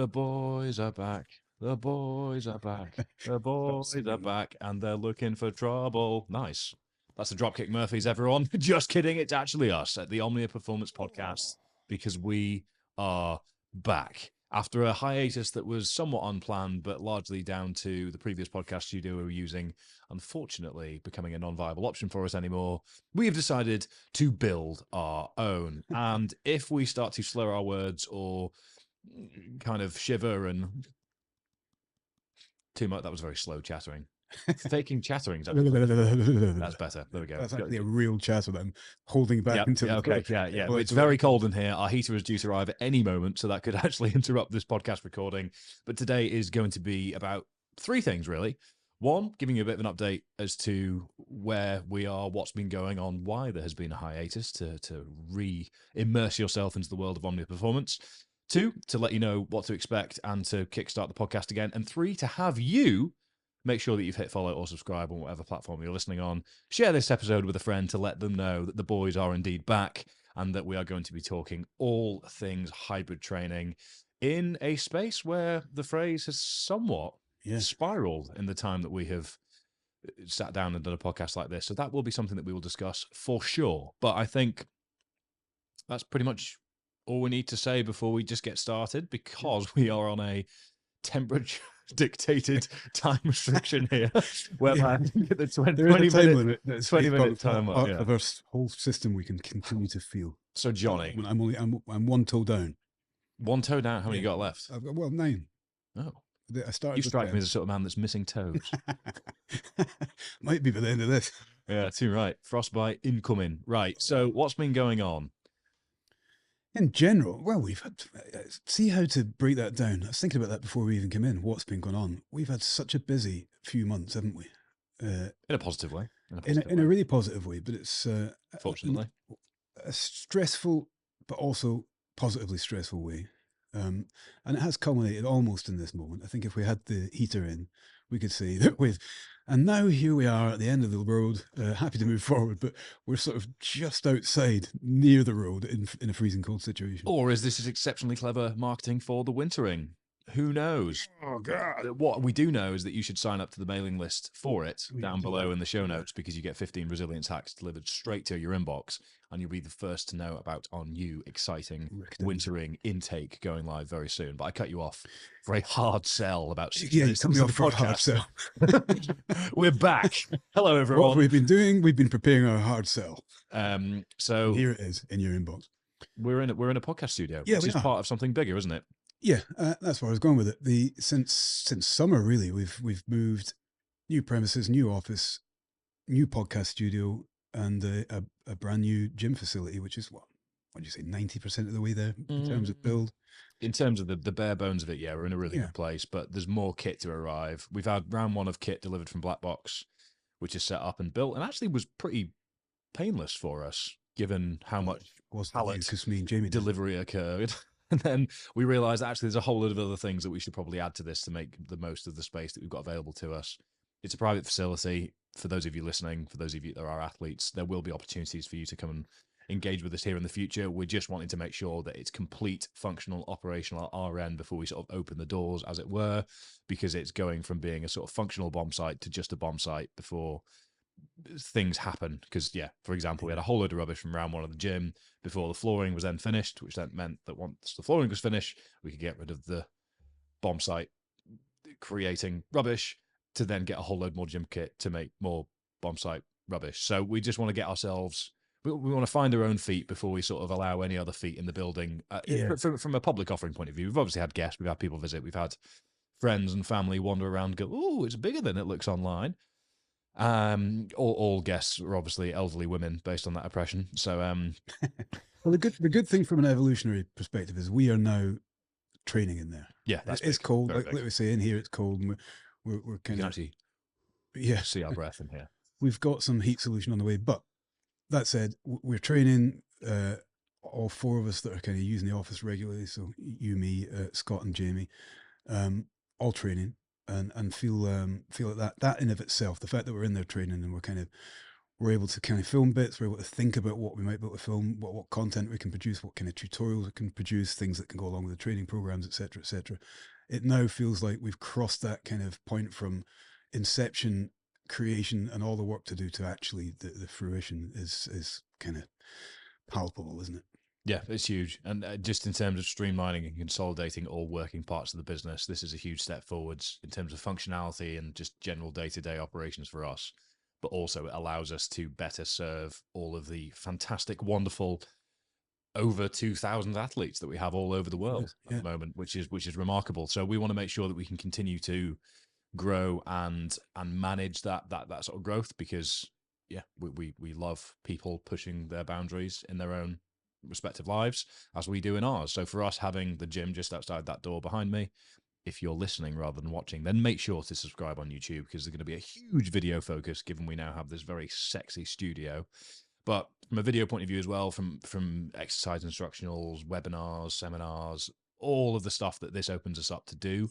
The boys are back. The boys are back. The boys are back, and they're looking for trouble. Nice. That's the Dropkick Murphys, everyone. Just kidding. It's actually us at the Omnia Performance Podcast because we are back. After a hiatus that was somewhat unplanned, but largely down to the previous podcast studio we were using, unfortunately, becoming a non-viable option for us anymore, we have decided to build our own. And if we start to slur our words or kind of shiver and too much, that was very slow chattering. Faking chattering. That's better. There we go. That's actually a real chatter that I'm holding back until yeah. It's very cold in here. Our heater is due to arrive at any moment, so that could actually interrupt this podcast recording. But today is going to be about three things, really. One, giving you a bit of an update as to where we are, what's been going on, why there has been a hiatus to re-immerse yourself into the world of Omnia Performance. Two, to let you know what to expect and to kickstart the podcast again. And three, to have you make sure that you've hit follow or subscribe on whatever platform you're listening on. Share this episode with a friend to let them know that the boys are indeed back and that we are going to be talking all things hybrid training in a space where the phrase has somewhat spiraled in the time that we have sat down and done a podcast like this. So that will be something that we will discuss for sure. But I think that's pretty much all we need to say before we just get started, because we are on a temperature dictated time restriction here, whereby the 20-minute time of our whole system we can continue to feel. So Johnny, I'm one toe down. One toe down. How many you got left? I've got 9. Oh, I started. You strike me as the sort of man that's missing toes. Might be by the end of this. Yeah, too right. Frostbite incoming. Right. So what's been going on? In general, well, we've had, see how to break that down. I was thinking about that before we even came in, what's been going on. We've had such a busy few months, haven't we? In a positive way. In a really positive way, but it's, fortunately, a stressful, but also positively stressful way. And it has culminated almost in this moment. I think if we had the heater in, we could say that and now here we are at the end of the road, happy to move forward, but we're sort of just outside near the road in a freezing cold situation. Or is this exceptionally clever marketing for the wintering? Who knows? Oh, God. What we do know is that you should sign up to the mailing list for it down below in the show notes, because you get 15 resilience hacks delivered straight to your inbox, and you'll be the first to know about our new exciting wintering intake going live very soon. But I cut you off for a hard sell about 6 minutes. You cut me off for a hard sell. We're back. Hello, everyone. What we've been doing, we've been preparing our hard sell. So and here it is in your inbox. We're in a podcast studio, which is part of something bigger, isn't it? Yeah, that's where I was going with it. Since summer, really, we've moved new premises, new office, new podcast studio, and a brand new gym facility, which is what do you say, 90% of the way there in terms of build. In terms of the bare bones of it, yeah, we're in a really good place, but there's more kit to arrive. We've had round 1 of kit delivered from Black Box, which is set up and built, and actually was pretty painless for us, given how much pallet delivery occurred. And then we realised actually there's a whole lot of other things that we should probably add to this to make the most of the space that we've got available to us. It's a private facility. For those of you listening, for those of you that are athletes, there will be opportunities for you to come and engage with us here in the future. We're just wanting to make sure that it's complete, functional, operational at our end before we sort of open the doors, as it were, because it's going from being a sort of functional bomb site to just a bomb site before things happen. Because for example, we had a whole load of rubbish from round 1 of the gym before the flooring was then finished, which then meant that once the flooring was finished, we could get rid of the bomb site creating rubbish to then get a whole load more gym kit to make more bomb site rubbish. So we just want to get ourselves, we want to find our own feet before we sort of allow any other feet in the building. From a public offering point of view, we've obviously had guests, we've had people visit, we've had friends and family wander around and go, oh, it's bigger than it looks online. All guests are obviously elderly women based on that impression. So, well, the good thing from an evolutionary perspective is we are now training in there. Yeah, it's cold. Like we say, in here it's cold, and we're kind of actually see our breath in here. We've got some heat solution on the way, but that said, we're training. All 4 of us that are kind of using the office regularly. So you, me, Scott, and Jamie, all training. And feel like that in of itself, the fact that we're in there training and we're able to kind of film bits, we're able to think about what we might be able to film, what content we can produce, what kind of tutorials we can produce, things that can go along with the training programs, etc., etc. It now feels like we've crossed that kind of point from inception, creation, and all the work to do to actually the fruition is kind of palpable, isn't it? Yeah, it's huge. And just in terms of streamlining and consolidating all working parts of the business, this is a huge step forwards in terms of functionality and just general day-to-day operations for us. But also it allows us to better serve all of the fantastic, wonderful over 2,000 athletes that we have all over the world at the moment, which is remarkable. So we want to make sure that we can continue to grow and manage that sort of growth, because we love people pushing their boundaries in their own respective lives, as we do in ours. So for us, having the gym just outside that door behind me, if you're listening rather than watching, then make sure to subscribe on YouTube, because there's going to be a huge video focus, given we now have this very sexy studio. But from a video point of view as well, from exercise instructionals, webinars, seminars, all of the stuff that this opens us up to do,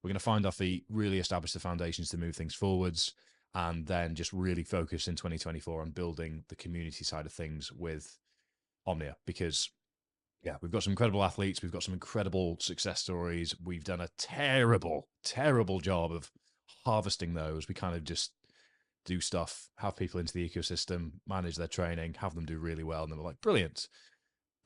we're going to find our feet, really establish the foundations to move things forwards, and then just really focus in 2024 on building the community side of things with Omnia, because we've got some incredible athletes, we've got some incredible success stories. We've done a terrible job of harvesting those. We kind of just do stuff, have people into the ecosystem, manage their training, have them do really well, and then we're like, brilliant,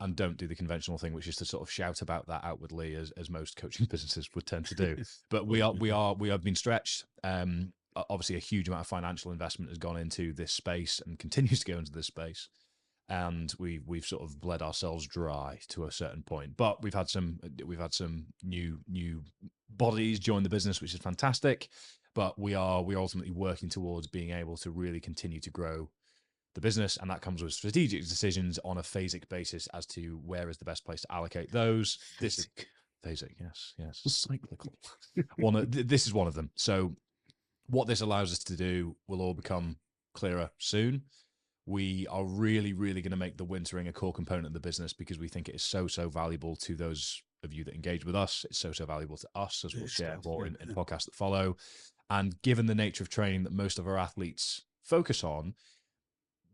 and don't do the conventional thing, which is to sort of shout about that outwardly, as most coaching businesses would tend to do. But we have been stretched. Obviously, a huge amount of financial investment has gone into this space and continues to go into this space, and we've sort of bled ourselves dry to a certain point. But we've had some new bodies join the business, which is fantastic. But we're ultimately working towards being able to really continue to grow the business, and that comes with strategic decisions on a phasic basis as to where is the best place to allocate those. Phasic, yes, cyclical. This is one of them. So what this allows us to do will all become clearer soon. We are really going to make the wintering a core component of the business, because we think it is so valuable to those of you that engage with us. It's so valuable to us, as we'll share more in podcasts that follow. And given the nature of training that most of our athletes focus on,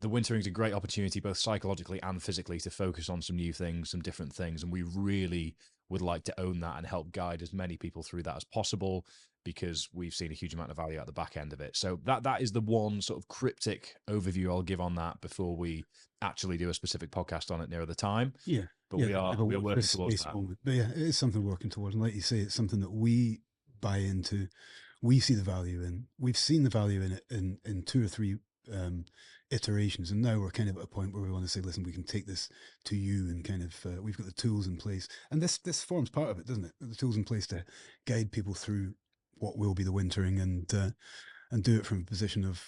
the wintering is a great opportunity, both psychologically and physically, to focus on some new things, some different things. And we really would like to own that and help guide as many people through that as possible, because we've seen a huge amount of value at the back end of it. So that is the one sort of cryptic overview I'll give on that before we actually do a specific podcast on it nearer the time. But we are working towards that. But it is something we're working towards. And like you say, it's something that we buy into. We see the value in. We've seen the value in it in 2 or 3 iterations, and now we're kind of at a point where we want to say, listen, we can take this to you, and kind of we've got the tools in place, and this forms part of it, doesn't it? The tools in place to guide people through what will be the wintering, and do it from a position of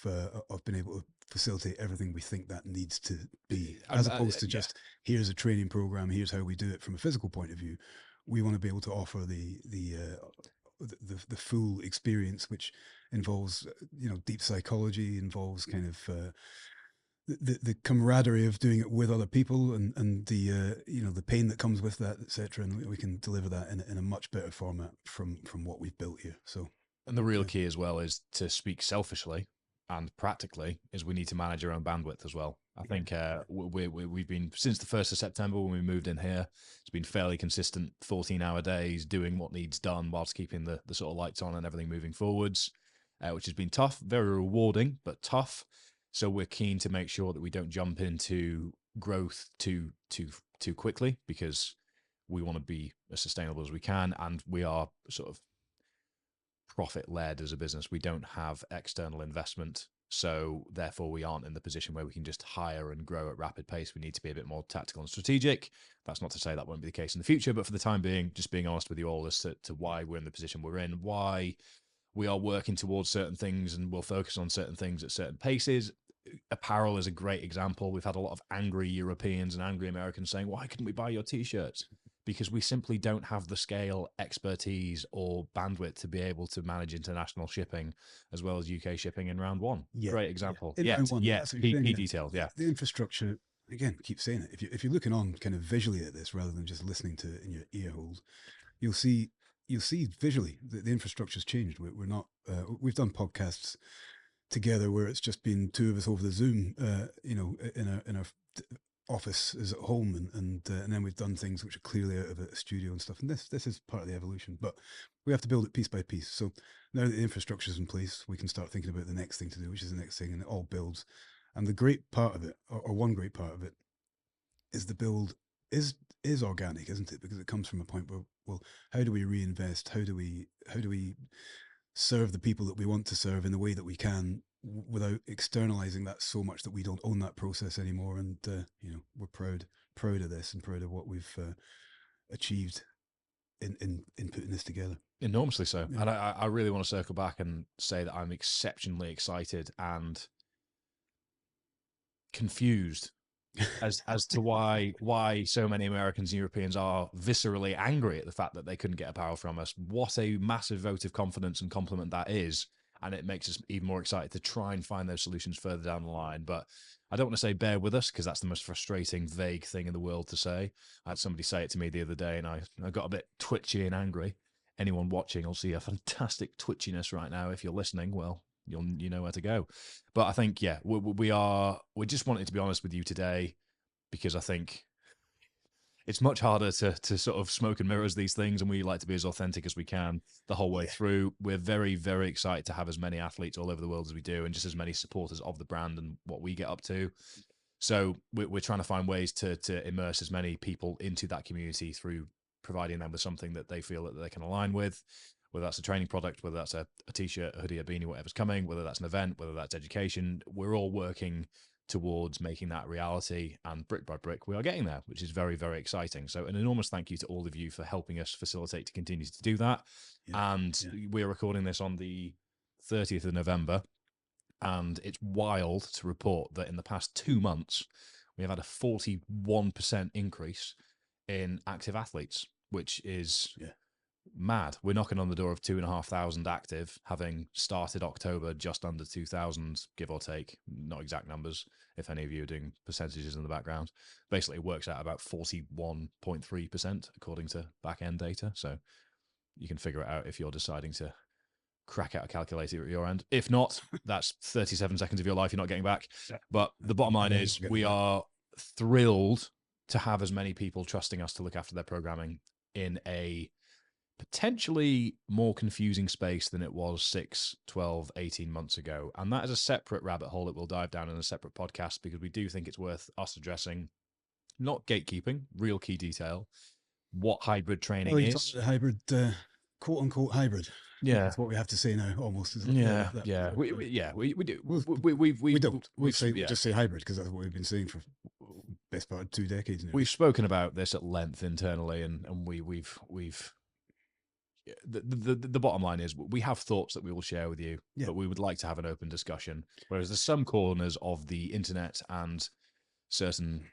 being able to facilitate everything we think that needs to be, as opposed to just here's a training program, here's how we do it from a physical point of view. We want to be able to offer the full experience, which involves deep psychology, involves kind of the camaraderie of doing it with other people, and the the pain that comes with that, etc. And we can deliver that in a much better format from what we've built here. So, and the real key as well is to speak selfishly and practically, is we need to manage our own bandwidth as well. I think we've been, since the 1st of September when we moved in here, it's been fairly consistent 14-hour days, doing what needs done whilst keeping the sort of lights on and everything moving forwards, which has been tough, very rewarding, but tough. So we're keen to make sure that we don't jump into growth too quickly, because we want to be as sustainable as we can, and we are sort of profit-led as a business. We don't have external investment, so therefore we aren't in the position where we can just hire and grow at rapid pace. We need to be a bit more tactical and strategic. That's not to say that won't be the case in the future, but for the time being, just being honest with you all as to why we're in the position we're in, why we are working towards certain things, and we'll focus on certain things at certain paces. Apparel is a great example. We've had a lot of angry Europeans and angry Americans saying, why couldn't we buy your t-shirts? Because we simply don't have the scale, expertise, or bandwidth to be able to manage international shipping as well as UK shipping in round one. Great example. Key details. The infrastructure, again, keep saying it. If you're looking on kind of visually at this rather than just listening to it in your ear holes, you'll see visually that the infrastructure's changed. We're not. We've done podcasts together where it's just been two of us over the Zoom, you know, in our office is at home, and then we've done things which are clearly out of a studio and stuff. And this is part of the evolution, but we have to build it piece by piece. So now that the infrastructure is in place, we can start thinking about the next thing to do, which is the next thing, and it all builds. And the great part of it, or one great part of it, is the build is organic, isn't it? Because it comes from a point where, well, how do we reinvest? How do we serve the people that we want to serve in the way that we can, without externalizing that so much that we don't own that process anymore? And you know, we're proud of this and proud of what we've achieved in putting this together. Enormously so. Yeah. And I really want to circle back and say that I'm exceptionally excited and confused as to why so many Americans and Europeans are viscerally angry at the fact that they couldn't get a power from us. What a massive vote of confidence and compliment that is. And it makes us even more excited to try and find those solutions further down the line. But I don't want to say bear with us, because that's the most frustrating, vague thing in the world to say. I had somebody say it to me the other day, and I got a bit twitchy and angry. Anyone watching will see a fantastic twitchiness right now. If you're listening, well, you know where to go. But I think, yeah, we just wanted to be honest with you today, because I think it's much harder to sort of smoke and mirrors these things, and we like to be as authentic as we can the whole way through. We're very, very excited to have as many athletes all over the world as we do, and just as many supporters of the brand and what we get up to. So we're trying to find ways to immerse as many people into that community through providing them with something that they feel that they can align with, whether that's a training product, whether that's a t-shirt, a hoodie, a beanie, whatever's coming, whether that's an event, whether that's education. We're all working towards making that reality, and brick by brick we are getting there, which is very, very exciting. So an enormous thank you to all of you for helping us facilitate to continue to do that. We're recording this on the 30th of November, and it's wild to report that in the past 2 months we have had a 41% increase in active athletes, which is mad. We're knocking on the door of 2,500 active, having started October just under 2,000, give or take. Not exact numbers, if any of you are doing percentages in the background. Basically, it works out about 41.3% according to back-end data. So you can figure it out if you're deciding to crack out a calculator at your end. If not, that's 37 seconds of your life you're not getting back. But the bottom line is we are thrilled to have as many people trusting us to look after their programming in a potentially more confusing space than it was 6, 12, 18 months ago. And that is a separate rabbit hole that we'll dive down in a separate podcast, because we do think it's worth us addressing, not gatekeeping, real key detail, what hybrid training is. Hybrid, quote unquote hybrid. Yeah, that's what we have to say now, almost. We do. We don't. We just say hybrid, because that's what we've been saying for best part of 2 decades now. We've spoken about this at length internally, and we've the bottom line is we have thoughts that we will share with you, but we would like to have an open discussion. Whereas there's some corners of the internet and certain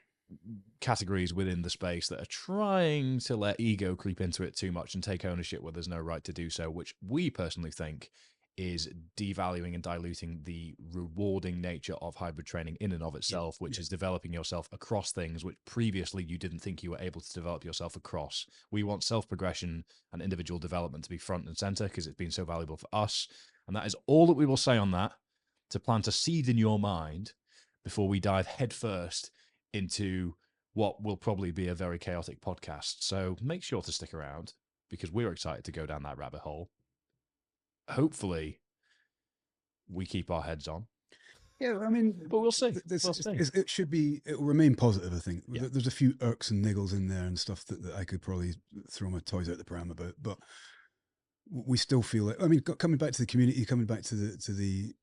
categories within the space that are trying to let ego creep into it too much and take ownership where there's no right to do so, which we personally think is devaluing and diluting the rewarding nature of hybrid training in and of itself, which is developing yourself across things which previously you didn't think you were able to develop yourself across. We want self-progression and individual development to be front and center, because it's been so valuable for us. And that is all that we will say on that, to plant a seed in your mind before we dive headfirst into what will probably be a very chaotic podcast. So make sure to stick around, because we're excited to go down that rabbit hole. Hopefully we keep our heads on. Yeah, I mean, but we'll see. It will remain positive, I think. Yeah. There's a few irks and niggles in there and stuff that I could probably throw my toys out the pram about, but we still feel it. I mean, coming back to the community, coming back to the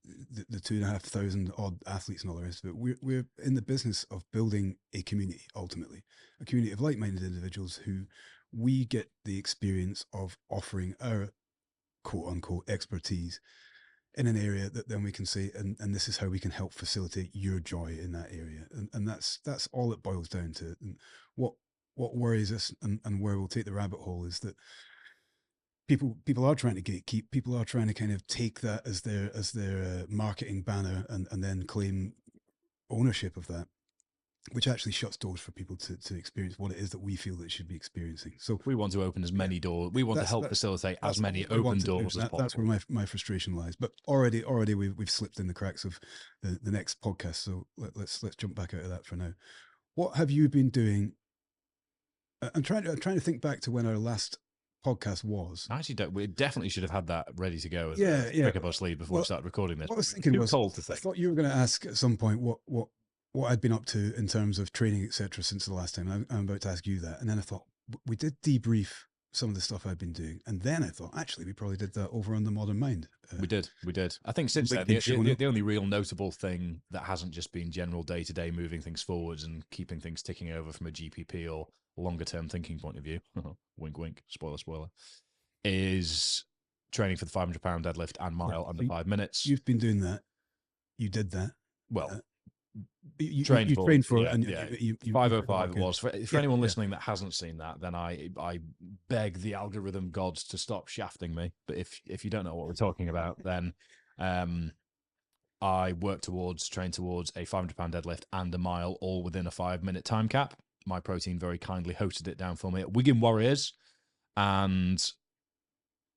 2,500 odd athletes and all the rest of it, we're in the business of building a community, ultimately, a community of like-minded individuals who we get the experience of offering our quote-unquote expertise in an area that then we can say, and this is how we can help facilitate your joy in that area. And that's all it boils down to. And what worries us, and where we'll take the rabbit hole, is that people are trying to gatekeep. People are trying to kind of take that as their marketing banner and then claim ownership of that. which actually shuts doors for people to experience what it is that we feel that it should be experiencing. So we want to open as many doors. We want to help facilitate as many open doors as possible. That's where my frustration lies. But already we've slipped in the cracks of the next podcast. So let's jump back out of that for now. What have you been doing? I'm trying to think back to when our last podcast was. Actually, we definitely should have had that ready to go. Pick up our sleeve before we start recording this. What I was thinking was, cold to think. I thought you were going to ask at some point what I'd been up to in terms of training, etc., since the last time. I'm about to ask you that, and then I thought we did debrief some of the stuff I've been doing, and then I thought actually we probably did that over on the Modern Mind. We did. I think since then the only real notable thing that hasn't just been general day-to-day moving things forwards and keeping things ticking over from a GPP or longer term thinking point of view, wink wink, spoiler, is training for the 500 pound deadlift and mile under 5 minutes. You've been doing that. You did that. Well, you trained for it, and you 505 it was. For anyone listening that hasn't seen that, then I beg the algorithm gods to stop shafting me. But if you don't know what we're talking about, then I train towards a 500 pound deadlift and a mile, all within a 5 minute time cap. My Protein very kindly hosted it down for me at Wigan Warriors, and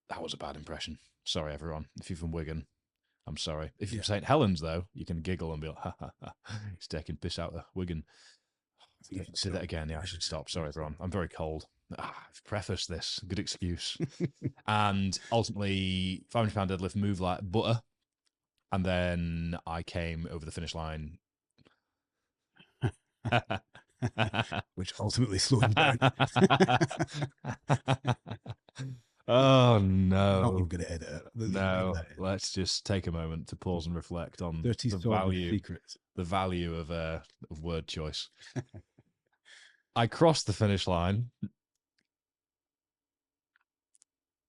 that was a bad impression. Sorry, everyone. If you're from Wigan, I'm sorry. If you're St. Helens, though, you can giggle and be like, ha, ha, ha. He's taking piss out of Wigan. Say that again. Yeah, I should stop. Sorry, everyone. I'm very cold. I've prefaced this. Good excuse. And ultimately, 500 pound deadlift moved like butter. And then I came over the finish line. Which ultimately slowed you down. Oh no! Not even going to edit it. No, let's just take a moment to pause and reflect on the value of word choice. I crossed the finish line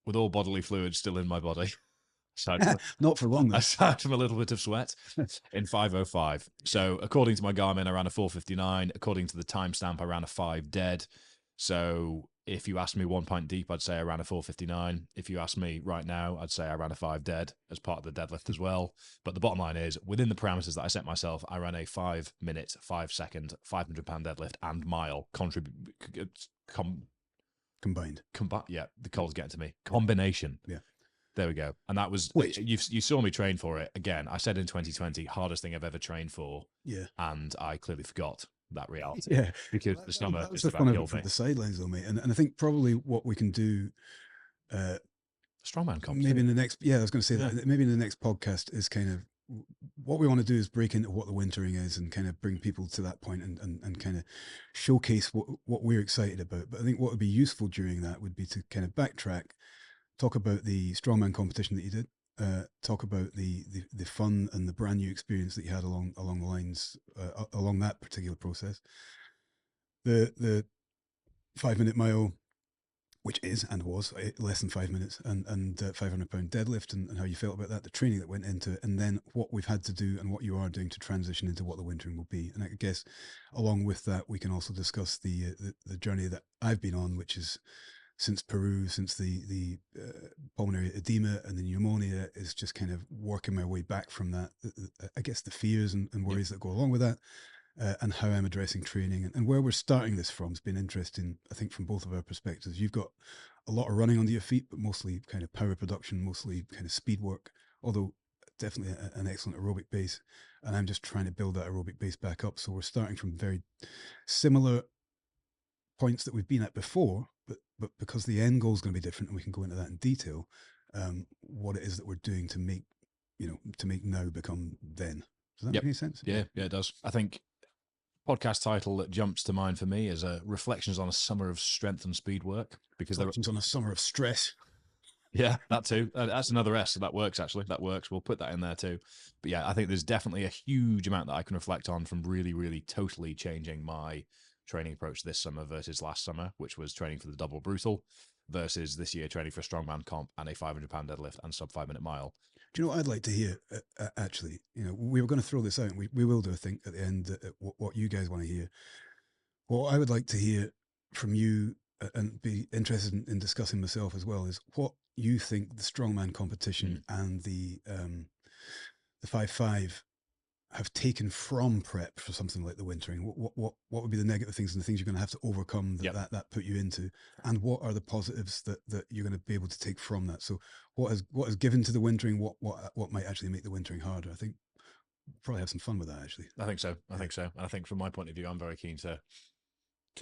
with all bodily fluids still in my body. Not for long, though. Aside from a little bit of sweat, in 5:05. So according to my Garmin, I ran a 4:59. According to the timestamp, I ran a 5 dead. So if you ask me 1 pint deep, I'd say I ran a 4:59. If you ask me right now, I'd say I ran a 5 dead as part of the deadlift as well. But the bottom line is, within the parameters that I set myself, I ran a 5 minute, 5 second, 500 pound deadlift and mile combined. Yeah, the cold's getting to me. Combination. Yeah. There we go. And that was, you saw me train for it. Again, I said in 2020, hardest thing I've ever trained for. Yeah. And I clearly forgot that reality. Yeah. Because the summer just about killed me. From the sidelines though, mate. And I think probably what we can do... strongman competition. Maybe in the next... Yeah, I was going to say that. Maybe in the next podcast is kind of... What we want to do is break into what the wintering is and kind of bring people to that point and kind of showcase what we're excited about. But I think what would be useful during that would be to kind of backtrack, talk about the strongman competition that you did, talk about the fun and the brand new experience that you had along the lines, along that particular process. The 5 minute mile, which is and was less than 5 minutes, and 500 pound deadlift and how you felt about that, the training that went into it, and then what we've had to do and what you are doing to transition into what the wintering will be. And I guess along with that, we can also discuss the journey that I've been on, which is since Peru, since the pulmonary edema and the pneumonia, is just kind of working my way back from that. I guess the fears and worries that go along with that, and how I'm addressing training and where we're starting this from has been interesting, I think, from both of our perspectives. You've got a lot of running under your feet, but mostly kind of power production, mostly kind of speed work, although definitely an excellent aerobic base. And I'm just trying to build that aerobic base back up. So we're starting from very similar points that we've been at before, but because the end goal is going to be different, and we can go into that in detail, what it is that we're doing to make now become then. Does that make any sense? Yeah, it does. I think podcast title that jumps to mind for me is Reflections on a Summer of Strength and Speed Work, because Reflections on a Summer of Stress. Yeah, that too. That's another S, so that works, actually. That works. We'll put that in there too. But yeah, I think there's definitely a huge amount that I can reflect on from really, really totally changing my training approach this summer versus last summer, which was training for the double brutal, versus this year training for a strongman comp and a 500 pound deadlift and sub 5 minute mile. Do you know what I'd like to hear? Actually, we were going to throw this out, and we will do, I think, at the end, what you guys want to hear. What I would like to hear from you, and be interested in discussing myself as well, is what you think the strongman competition and the 5-5 have taken from prep for something like the wintering? What would be the negative things and the things you're going to have to overcome that put you into? And what are the positives that you're going to be able to take from that? So what is given to the wintering? What might actually make the wintering harder? I think we'll probably have some fun with that, actually. I think so. I think so. And I think from my point of view, I'm very keen to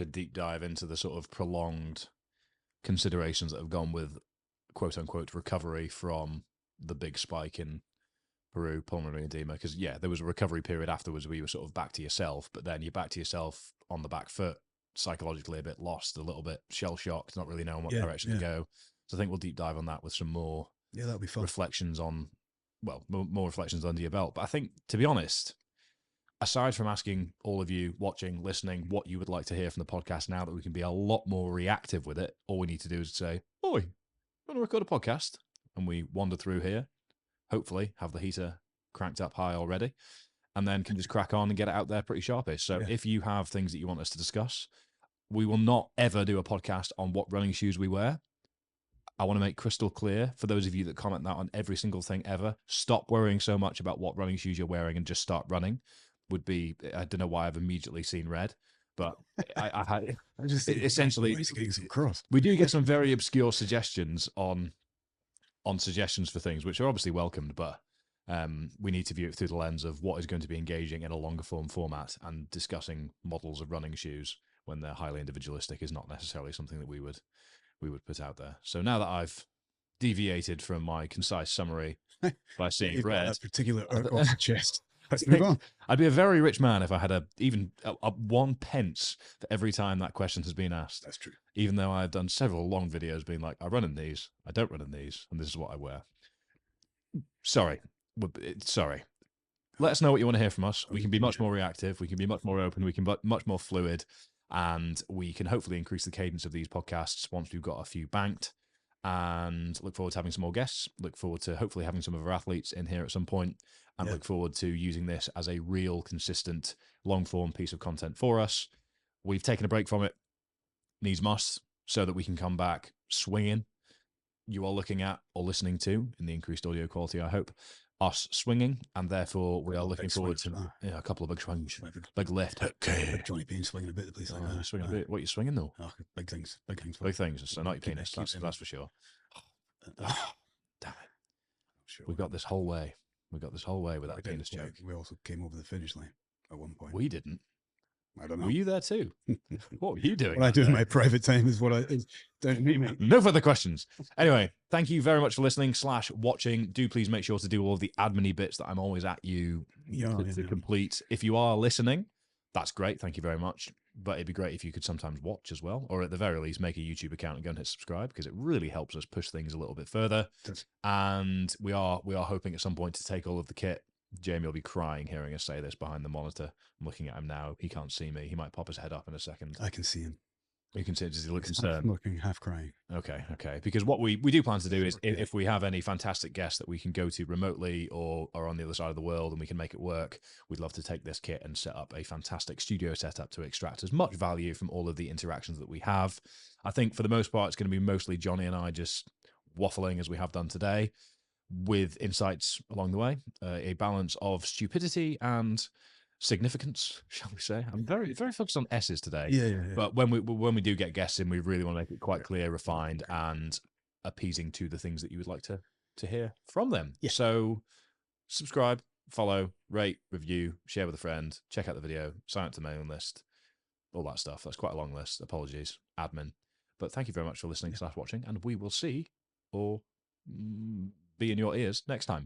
deep dive into the sort of prolonged considerations that have gone with quote unquote recovery from the big spike in Peru pulmonary edema. Because there was a recovery period afterwards where you were sort of back to yourself, but then you're back to yourself on the back foot, psychologically a bit lost, a little bit shell shocked, not really knowing what direction to go. So I think we'll deep dive on that with some more that'll be fun. Reflections on, well, more reflections under your belt. But I think, to be honest, aside from asking all of you watching, listening, what you would like to hear from the podcast, now that we can be a lot more reactive with it, all we need to do is say, "Oi, you want to record a podcast?" And we wander through here, hopefully have the heater cranked up high already, and then can just crack on and get it out there pretty sharpish. So if you have things that you want us to discuss, we will not ever do a podcast on what running shoes we wear. I want to make crystal clear for those of you that comment that on every single thing ever, stop worrying so much about what running shoes you're wearing and just start running. Would be, I don't know why I've immediately seen red, but I just essentially getting some cross. We do get some very obscure suggestions on suggestions for things, which are obviously welcomed, but we need to view it through the lens of what is going to be engaging in a longer form format, and discussing models of running shoes when they're highly individualistic is not necessarily something that we would put out there. So now that I've deviated from my concise summary by seeing red, that particular off the chest. Let's move on. I'd be a very rich man if I had even 1 pence for every time that question has been asked. That's true. Even though I've done several long videos being like, I run in these, I don't run in these, and this is what I wear. Sorry. Let us know what you want to hear from us. We can be much more reactive. We can be much more open. We can be much more fluid. And we can hopefully increase the cadence of these podcasts once we've got a few banked. And look forward to having some more guests. Look forward to hopefully having some of our athletes in here at some point. And look forward to using this as a real, consistent, long-form piece of content for us. We've taken a break from it, needs must, so that we can come back swinging. You are looking at or listening to, in the increased audio quality, I hope, us swinging, and therefore we are looking forward to a couple of big swings, big lift. Big Johnny Bean swinging a bit the place like that. Swinging a bit. What are you swinging though? Big things. Big things. So not your penis. That's for sure. Damn it! Sure we got this whole way. We got this whole way with that penis joke. We also came over the finish line at one point. We didn't. I don't know. Were you there too? What were you doing? What I do in my private time is what I don't meet me. No further questions. Anyway, thank you very much for listening / watching. Do please make sure to do all the admin-y bits that I'm always at you to complete. If you are listening, that's great. Thank you very much. But it'd be great if you could sometimes watch as well, or at the very least, make a YouTube account and go and hit subscribe, because it really helps us push things a little bit further. And we are hoping at some point to take all of the kit. Jamie will be crying hearing us say this behind the monitor. I'm looking at him now. He can't see me. He might pop his head up in a second. I can see him. You can see, does he look concerned? I'm looking, half crying. Okay. Because what we do plan to do is, if we have any fantastic guests that we can go to remotely or on the other side of the world and we can make it work, we'd love to take this kit and set up a fantastic studio setup to extract as much value from all of the interactions that we have. I think for the most part, it's going to be mostly Johnny and I just waffling as we have done today, with insights along the way, a balance of stupidity and significance, shall we say. I'm very, very focused on S's today. Yeah. But when we do get guests in, we really want to make it quite clear, refined, and appeasing to the things that you would like to hear from them. Yeah. So subscribe, follow, rate, review, share with a friend, check out the video, sign up to the mailing list, all that stuff. That's quite a long list. Apologies, admin. But thank you very much for listening / watching, and we will see or be in your ears next time.